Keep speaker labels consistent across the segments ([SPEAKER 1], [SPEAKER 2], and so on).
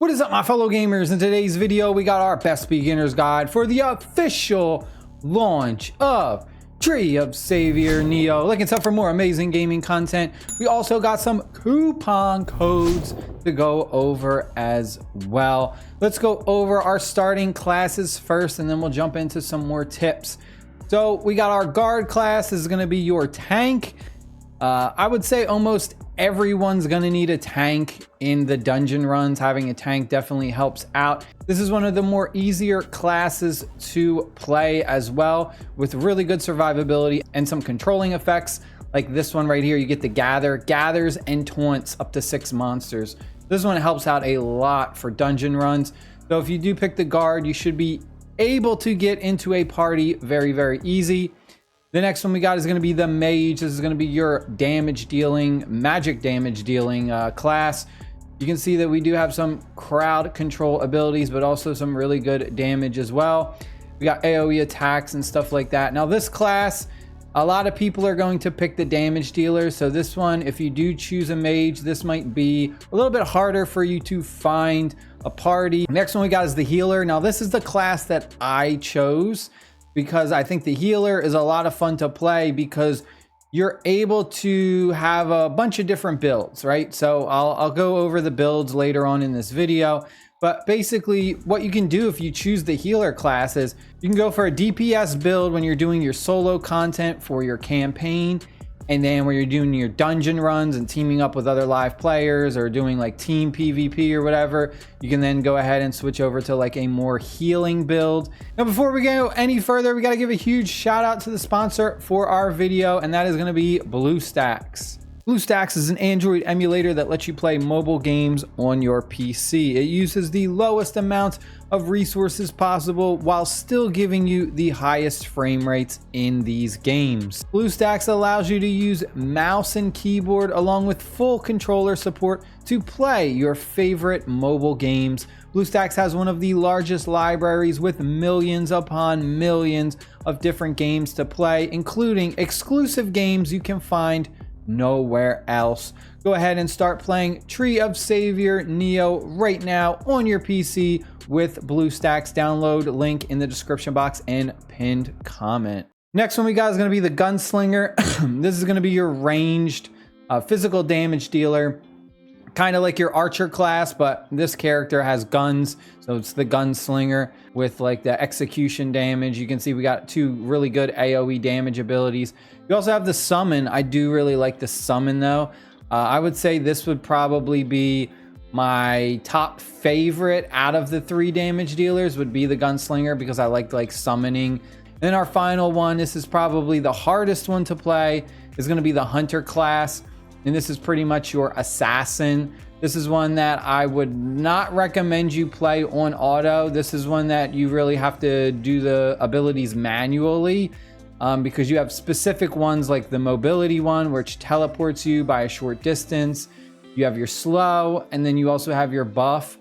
[SPEAKER 1] What is up, my fellow gamers? In today's video, we got our best beginner's guide for the official launch of Tree of Savior Neo. Looking up for more amazing gaming content. We also got some coupon codes to go over as well. Let's go over our starting classes first, and then we'll jump into some more tips. So we got our guard class. This is going to be your tank. I would say almost everyone's gonna need a tank in the dungeon runs. Having a tank definitely helps out. This is one of the more easier classes to play as well, with really good survivability and some controlling effects. Like this one right here, you get the gathers and taunts up to 6 monsters. This one helps out a lot for dungeon runs. So if you do pick the guard, you should be able to get into a party very easy. The next one we got is going to be the mage. This is going to be your magic damage dealing class. You can see that we do have some crowd control abilities, but also some really good damage as well. We got AoE attacks and stuff like that. Now this class, a lot of people are going to pick the damage dealer. So this one, if you do choose a mage, this might be a little bit harder for you to find a party. Next one we got is the healer. Now this is the class that I chose, because I think the healer is a lot of fun to play because you're able to have a bunch of different builds, right? So I'll go over the builds later on in this video, but basically what you can do if you choose the healer class is you can go for a DPS build when you're doing your solo content for your campaign, and then when you're doing your dungeon runs and teaming up with other live players or doing like team PvP or whatever, you can then go ahead and switch over to like a more healing build. Now, before we go any further, we got to give a huge shout out to the sponsor for our video, and that is going to be BlueStacks. BlueStacks is an Android emulator that lets you play mobile games on your PC. It uses the lowest amount of resources possible while still giving you the highest frame rates in these games. BlueStacks allows you to use mouse and keyboard along with full controller support to play your favorite mobile games. BlueStacks has one of the largest libraries with millions upon millions of different games to play, including exclusive games you can find nowhere else. Go ahead and start playing Tree of Savior Neo right now on your PC with BlueStacks. Download link in the description box and pinned comment. Next one we got is going to be the Gunslinger. This is going to be your ranged physical damage dealer, kind of like your archer class, but this character has guns, so it's the Gunslinger with like the execution damage. You can see we got two really good AoE damage abilities. You also have the summon. I do really like the summon though. I would say this would probably be my top favorite out of the 3 damage dealers, would be the Gunslinger, because I like summoning. And then our final one, this is probably the hardest one to play, is going to be the Hunter class. And this is pretty much your assassin. This is one that I would not recommend you play on auto. This is one that you really have to do the abilities manually, because you have specific ones like the mobility one, which teleports you by a short distance. You have your slow, and then you also have your buff.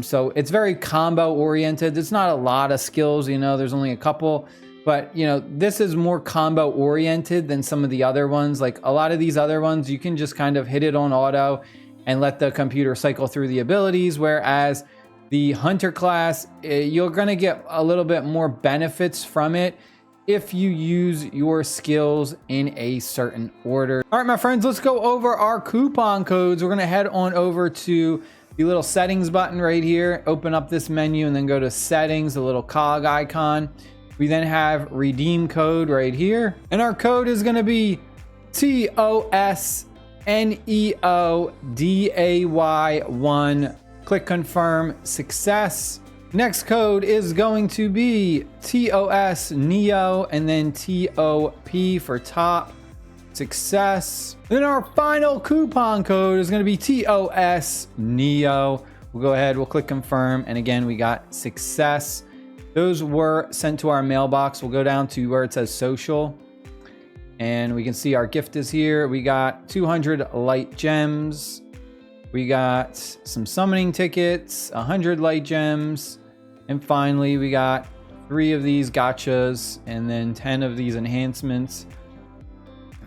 [SPEAKER 1] So it's very combo oriented. There's not a lot of skills, there's only a couple. But, this is more combo oriented than some of the other ones. Like a lot of these other ones, you can just kind of hit it on auto and let the computer cycle through the abilities. Whereas the Hunter class, you're going to get a little bit more benefits from it if you use your skills in a certain order. All right, my friends, let's go over our coupon codes. We're going to head on over to the little settings button right here. Open up this menu and then go to settings, the little cog icon. We then have redeem code right here, and our code is going to be TOSNEODAY1. Click confirm, success. Next code is going to be TOS Neo and then TOP for top, success. Then our final coupon code is going to be TOS Neo. We'll go ahead, we'll click confirm, and again we got success. Those were sent to our mailbox. We'll go down to where it says social, and we can see our gift is here. We got 200 light gems. We got some summoning tickets, 100 light gems. And finally, we got 3 of these gachas and then 10 of these enhancements.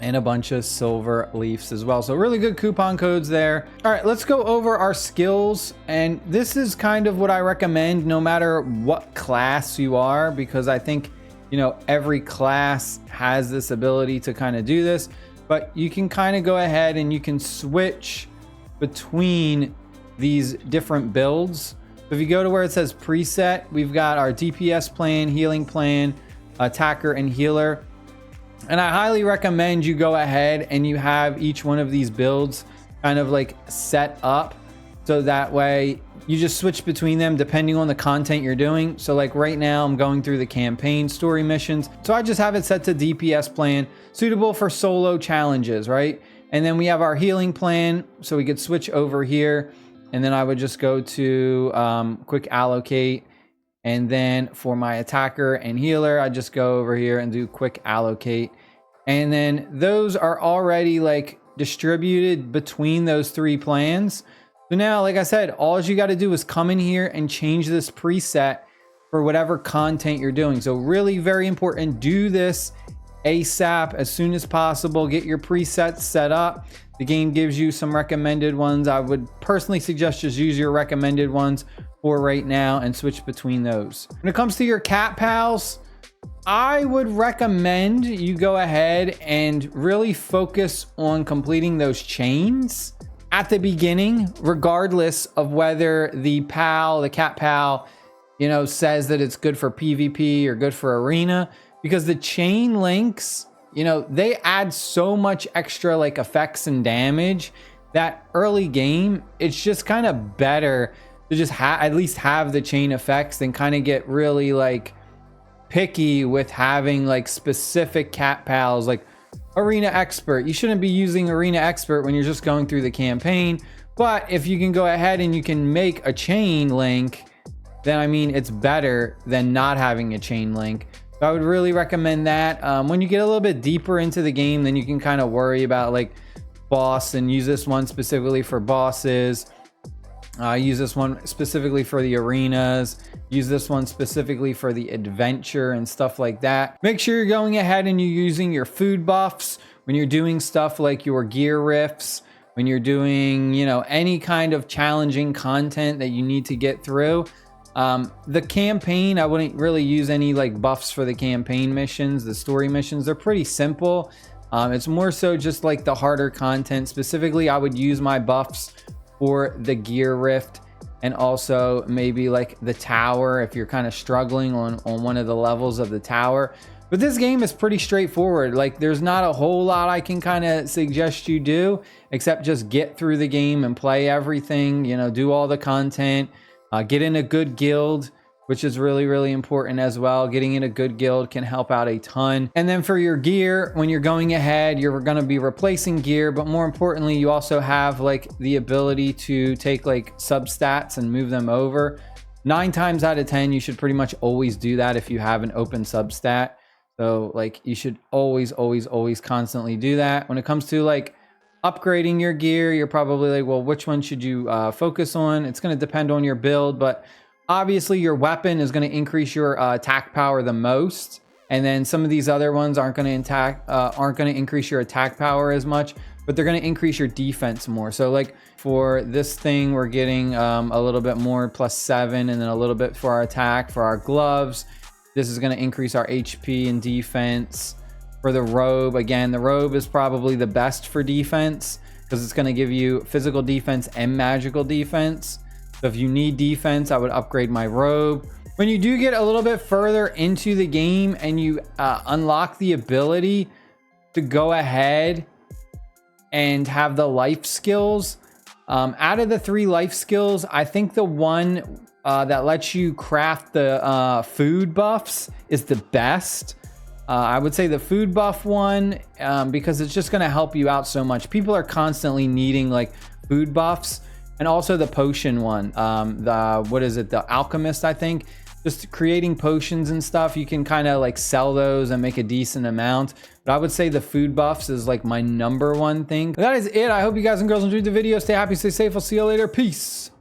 [SPEAKER 1] and a bunch of silver leaves as well. So really good coupon codes there. All right, let's go over our skills. And this is kind of what I recommend no matter what class you are, because I think, you know, every class has this ability to kind of do this, but you can kind of go ahead and you can switch between these different builds. So if you go to where it says preset, we've got our DPS plan, healing plan, attacker, and healer. And I highly recommend you go ahead and you have each one of these builds kind of like set up, so that way you just switch between them depending on the content you're doing. So like right now I'm going through the campaign story missions, so I just have it set to DPS plan, suitable for solo challenges, right? And then we have our healing plan, so we could switch over here, and then I would just go to quick allocate. And then for my attacker and healer, I just go over here and do quick allocate. And then those are already like distributed between those three plans. So now, like I said, all you got to do is come in here and change this preset for whatever content you're doing. So really very important, do this ASAP, as soon as possible. Get your presets set up. The game gives you some recommended ones. I would personally suggest just use your recommended ones for right now and switch between those. When it comes to your cat pals, I would recommend you go ahead and really focus on completing those chains at the beginning, regardless of whether the cat pal, you know, says that it's good for PvP or good for arena, because the chain links, you know, they add so much extra like effects and damage that early game, it's just kind of better to just at least have the chain effects than kind of get really like picky with having like specific cat pals like arena expert. You shouldn't be using arena expert when you're just going through the campaign, but if you can go ahead and you can make a chain link, then I mean it's better than not having a chain link. So I would really recommend that. When you get a little bit deeper into the game, then you can kind of worry about like boss and use this one specifically for bosses. Use this one specifically for the arenas. Use this one specifically for the adventure and stuff like that. Make sure you're going ahead and you're using your food buffs when you're doing stuff like your gear rifts, when you're doing, you know, any kind of challenging content that you need to get through. The campaign, I wouldn't really use any like buffs for the campaign missions. The story missions, they're pretty simple. It's more so just like the harder content. Specifically, I would use my buffs for the gear rift and also maybe like the tower if you're kind of struggling on one of the levels of the tower. But this game is pretty straightforward. Like there's not a whole lot I can kind of suggest you do except just get through the game and play everything, you know, do all the content, get in a good guild, which is really, really important as well. Getting in a good guild can help out a ton. And then for your gear, when you're going ahead, you're going to be replacing gear, but more importantly, you also have like the ability to take like substats and move them over. 9 times out of 10, you should pretty much always do that if you have an open substat. So like you should always constantly do that. When it comes to like upgrading your gear, you're probably like, well, which one should you focus on? It's going to depend on your build, but obviously your weapon is going to increase your attack power the most, and then some of these other ones aren't going to increase your attack power as much, but they're going to increase your defense more. So like for this thing, we're getting a little bit more, +7, and then a little bit for our attack. For our gloves, this is going to increase our HP and defense. For the robe, again, the robe is probably the best for defense because it's going to give you physical defense and magical defense. So if you need defense, I would upgrade my robe. When you do get a little bit further into the game and you unlock the ability to go ahead and have the life skills, out of the 3 life skills, I think the one that lets you craft the food buffs is the best. I would say the food buff one, because it's just going to help you out so much. People are constantly needing like food buffs. And also the potion one, the alchemist, I think. Just creating potions and stuff, you can kind of like sell those and make a decent amount. But I would say the food buffs is like my #1 thing. That is it. I hope you guys and girls enjoyed the video. Stay happy, stay safe. I'll see you later. Peace.